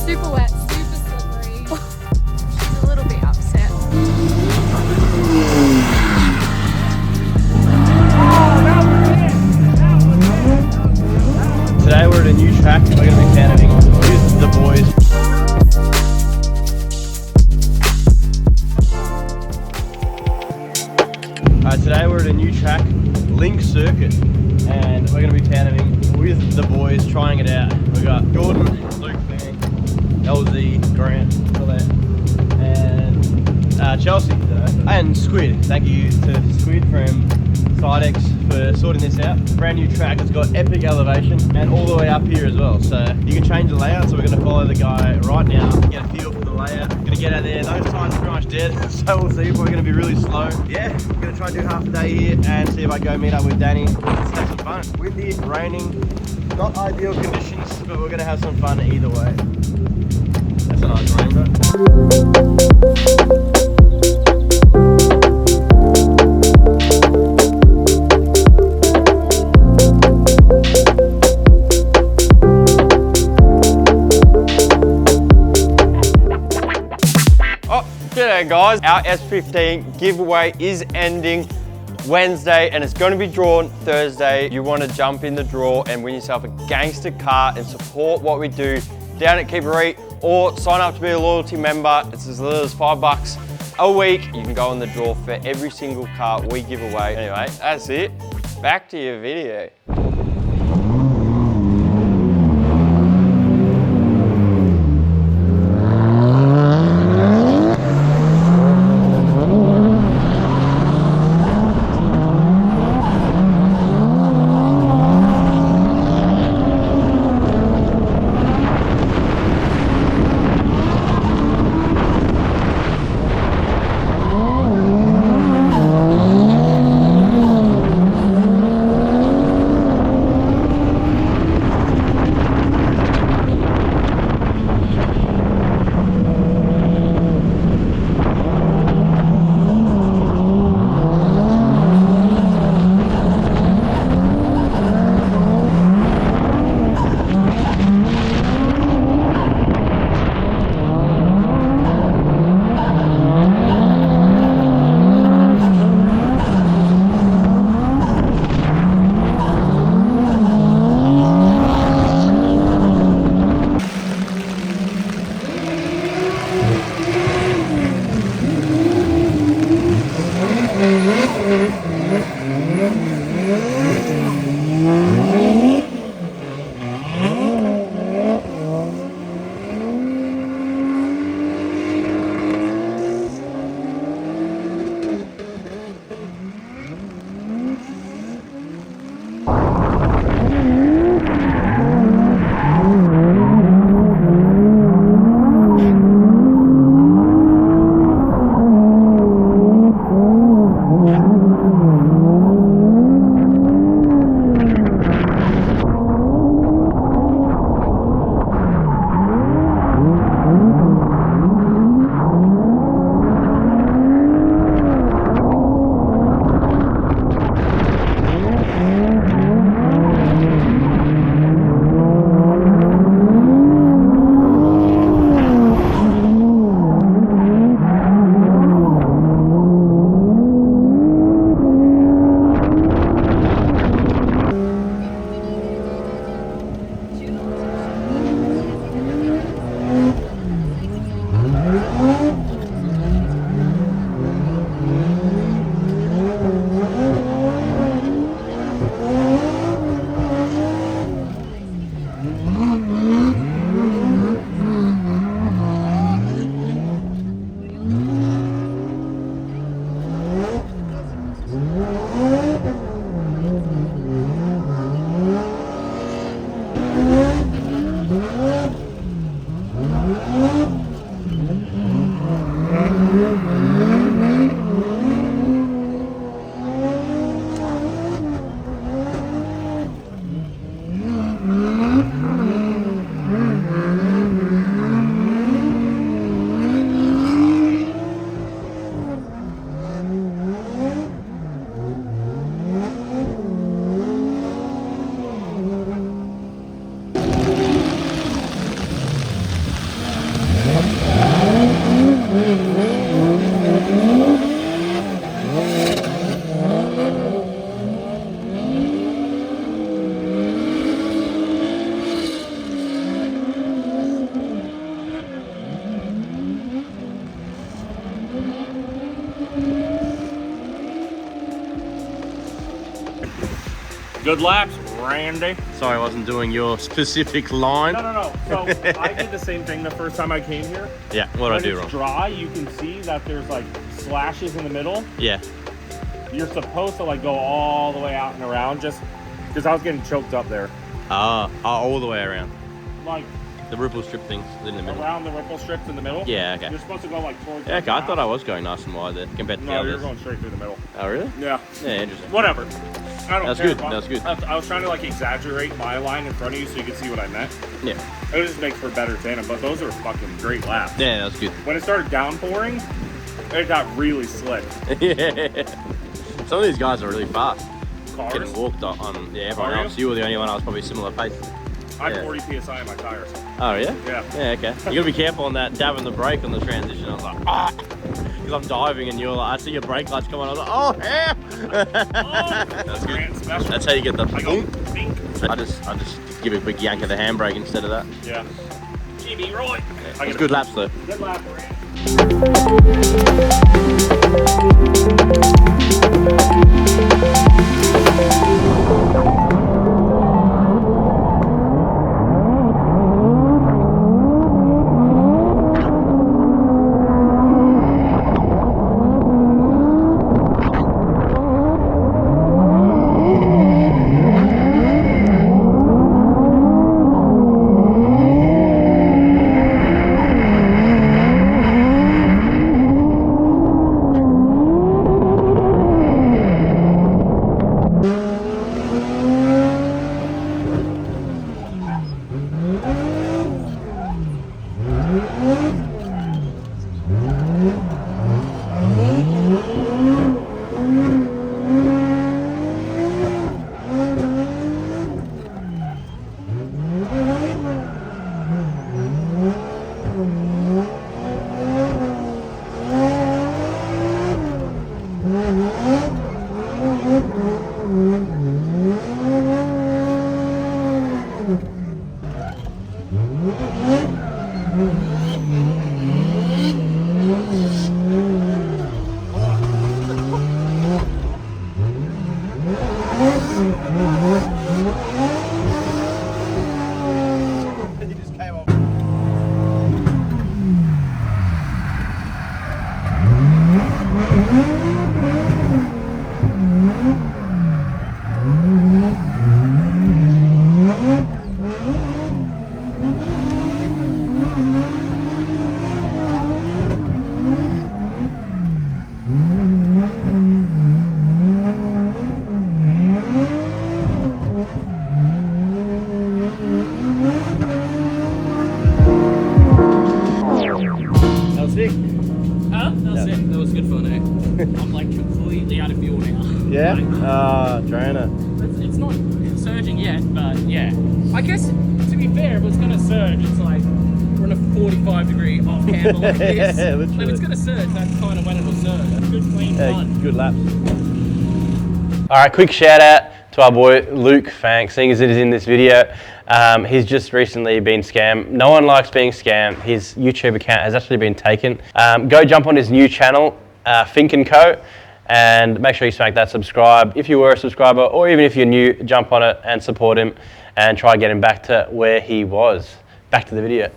super wet, super slippery. She's a little bit upset. Today we're at a new track. We're going to be canoeing with the boys. Today we're at a new track, Link Circuit, and we're going to be canoeing with the boys, trying it out. We got Jordan, Luke, Van, LZ, Grant, Colette, and Chelsea, and Squid. Thank you to Squid from Sidex for sorting this out. Brand new track, it's got epic elevation and all the way up here as well. So you can change the layout, so we're going to follow the guy right now, get a feel for the layout. Going to get out there, those tires are pretty much dead, so we'll see if we're going to be really slow. Yeah, we're going to try and do half a day here and see if I go meet up with Dani. Let's have some fun. Windy, raining, not ideal conditions, but we're going to have some fun either way. That's a nice rainbow. G'day guys, our S15 giveaway is ending Wednesday and it's going to be drawn Thursday. You want to jump in the draw and win yourself a gangster car and support what we do down at Reet, or sign up to be a loyalty member. It's as little as $5 a week. You can go in the draw for every single car we give away. Anyway, that's it. Back to your video. Good laps, Randy. Sorry, I wasn't doing your specific line. No. So I did the same thing the first time I came here. Yeah, what did I do When wrong? it's dry, you can see that there's like slashes in the middle. Yeah. You're supposed to like go all the way out and around, just because I was getting choked up there. All the way around. Like The ripple strip things in the middle. around the ripple strips in the middle. Yeah, okay. You're supposed to go like towards. Yeah, okay, I thought I was going nice and wide there compared to the No, others. you're going straight through the middle. Oh, really? Yeah. Yeah, interesting. Whatever. I don't That's care. good, that's good. I was trying to like exaggerate my line in front of you so you could see what I meant. Yeah. It just makes for better tandem, but those are fucking great laps. Yeah, that's good. When it started downpouring, it got really slick. Yeah. Some of these guys are really fast. Cars. Getting walked on. Yeah, everyone Are you? else. You were the only one I was probably similar pace. I had Yeah. 40 psi on my tires. Oh, yeah? Yeah. Yeah, okay. You gotta be careful on that dabbing the brake on the transition. I was like, ah! Because I'm diving and you're like, I see your brake lights come on. I was like, oh, yeah! That's good. Grand special. That's how you get the I go, boom. think. I just give a quick yank of the handbrake instead of that. Yeah. GB Roy. Yeah. It's good laps though. Good lap, Rand. That was sick. Huh? That's it. That was good fun, eh? I'm like completely out of fuel now. Yeah? Like, Trainer. it's not surging yet, but yeah. I guess, to be fair, if it's gonna surge, it's like we're on a 45-degree off camber like this. Yeah, If it's gonna surge, that's kind of when it'll surge. Good clean fun. Good laps. All right, quick shout out to our boy Luke Fank, seeing as it is in this video. He's just recently been scammed. No one likes being scammed. His YouTube account has actually been taken. Go jump on his new channel, Fink & Co, and make sure you smack that subscribe. If you were a subscriber, or even if you're new, jump on it and support him and try and get him back to where he was. Back to the video.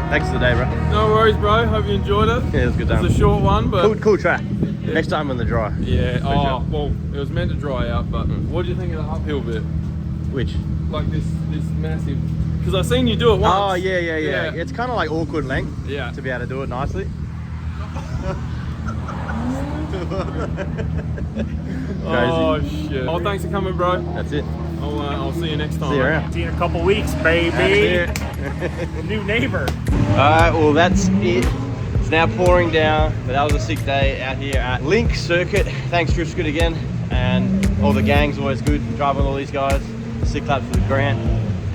Thanks for the day, bro. No worries, bro. Hope you enjoyed it. Yeah, it was a good time. It's a short one, but Cool track. Next time on the dry. yeah. For Oh, sure. well, it was meant to dry out, but what do you think of the uphill bit? Which? Like this massive. Because I've seen you do it once. Oh yeah. It's kind of like awkward length. Yeah. To be able to do it nicely. Oh shit. Oh, thanks for coming, bro. That's it. I'll see you next time. See you around. See you in a couple weeks, baby. New neighbor. Alright, well that's it. It's now pouring down, but that was a sick day out here at Link Circuit. Thanks Driftgood again, and all the gang's always good driving all these guys. Sick claps for the Grant,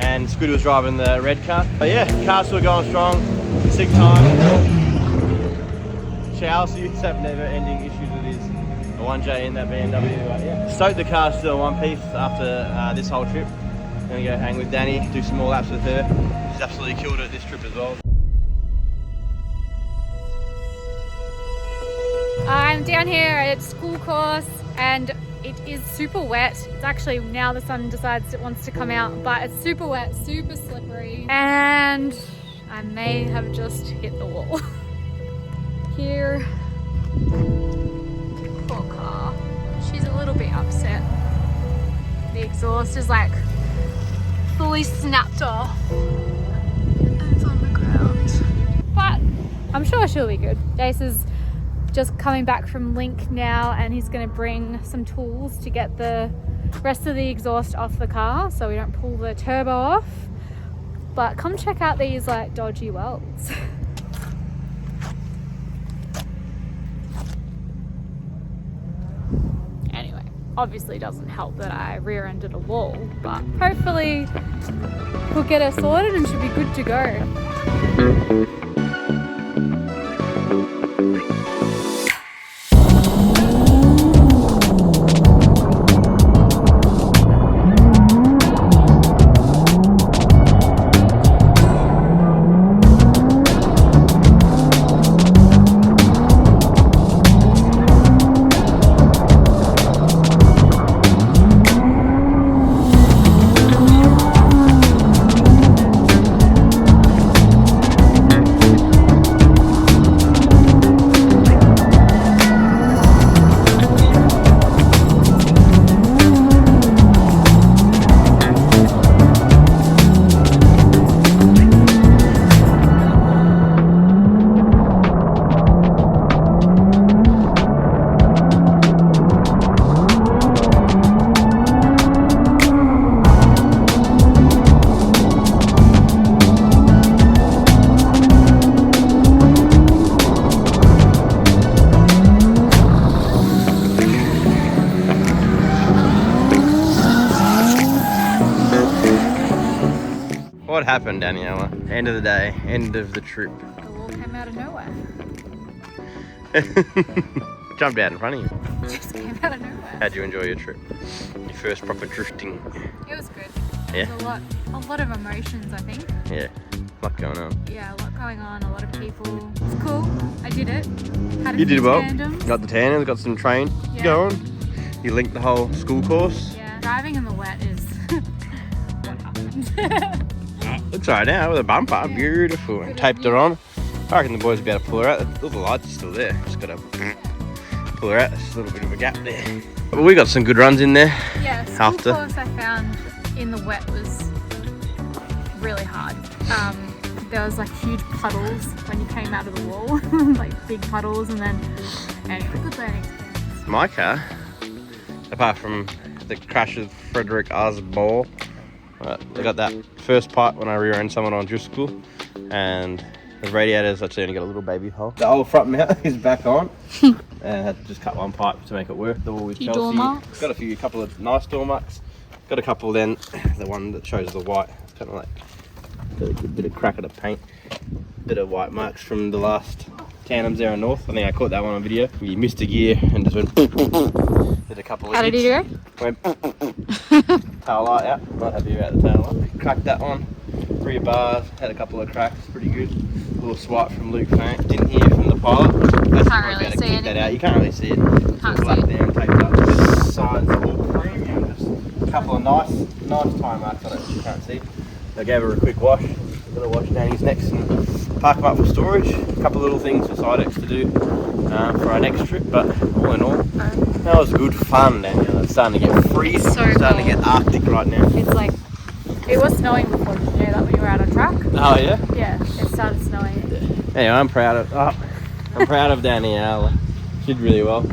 and Squid was driving the red car. But yeah, car's still going strong. Sick time. Chelsea used to have never ending issues with his 1J in that BMW. But yeah, stoked the car's still in one piece after this whole trip. Gonna go hang with Dani, do some more laps with her. She's absolutely killed it this trip as well. I'm down here at school course and it is super wet. It's actually now the sun decides it wants to come out, but it's super wet, super slippery, and I may have just hit the wall. Here, poor car. She's a little bit upset. The exhaust is like fully snapped off and it's on the ground. But I'm sure she'll be good. Jace is just coming back from Link now and he's going to bring some tools to get the rest of the exhaust off the car so we don't pull the turbo off. But come check out these like dodgy welds. Anyway, obviously doesn't help that I rear-ended a wall, but hopefully we'll get her sorted and she'll be good to go. What happened, Daniela? End of the day, end of the trip. The wall came out of nowhere. Jumped out in front of you. Just came out of nowhere. How'd you enjoy your trip? Your first proper drifting? It was good. Yeah? There's a lot of emotions, I think. Yeah, a lot going on. Yeah, a lot going on, a lot of people. It's cool. I did it. Had a You few did well. tandems. Got the tandems, got some train Yeah. going. You linked the whole school course. Yeah, driving in the wet is what happened. Looks alright now with a bumper. Yeah. Beautiful. And Good taped idea. her on. I reckon the boys will be able to pull her out. All the lights are still there. Just gotta pull her out. There's a little bit of a gap there. But we got some good runs in there. Yeah, school After. course I found in the wet was really hard. There was like huge puddles when you came out of the wall, like big puddles, and then anyway, good learning experience. My car, apart from the crash with Frederick Osball, I got that first part when I rear-ended someone on drift school, and the radiator's actually only got a little baby hole. The whole front mount is back on, and I had to just cut one pipe to make it work. The wall with Few door marks. Got a couple of nice door marks. Got a couple then, the one that shows the white, it's kind of like a good bit of crack of the paint. Bit of white marks from the last tandems there in North. I think I caught that one on video. You missed a gear and just went did a couple of How did he hits. do? Went tail light out. Not happy about the tail light. Cracked that one. Rear bars, had a couple of cracks, pretty good. A little swipe from Luke Fank. Didn't hear from the pilot. That's Can't not really able to see kick that anything. out. You can't really see it. Can't It's black see it. there and taped up. The sides are all premium. Just a couple of nice tire marks on it that you can't see. I gave her a quick wash. I'm gonna wash Danny's next and park them up for storage. A couple of little things for Sidex to do for our next trip, but all in all, that was good fun, Daniel. It's starting to get freezing. So It's starting to cold. get Arctic right now. It's like, it was snowing before, did you know that when you were out on track? Oh yeah. Yeah, it started snowing. Anyway, I'm proud of Danielle. She did really well.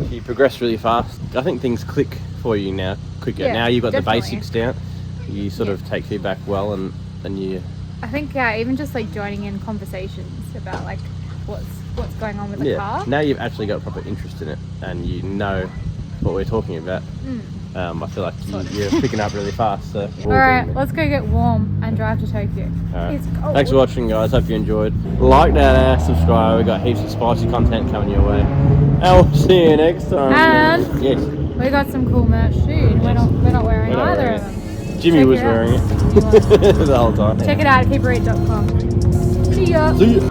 She progressed really fast. I think things click for you now quicker. Yeah, now you've got definitely. the basics down. You sort of take feedback well, and you. I think, yeah, even just like joining in conversations about like what's going on with the Yeah. car. Now you've actually got proper interest in it, and you know what we're talking about. I feel like you're picking up really fast. So. Alright, let's go get warm and drive to Tokyo. Alright. It's cold. Thanks for watching, guys. Hope you enjoyed. Like that, subscribe. We've got heaps of spicy content coming your way. And we'll see you next time. And yes, we got some cool merch too. We're not wearing We're not either wearing of them. Jimmy Check was it out. wearing it He was. the whole time. Check it out at keepreet.com. See ya. See ya.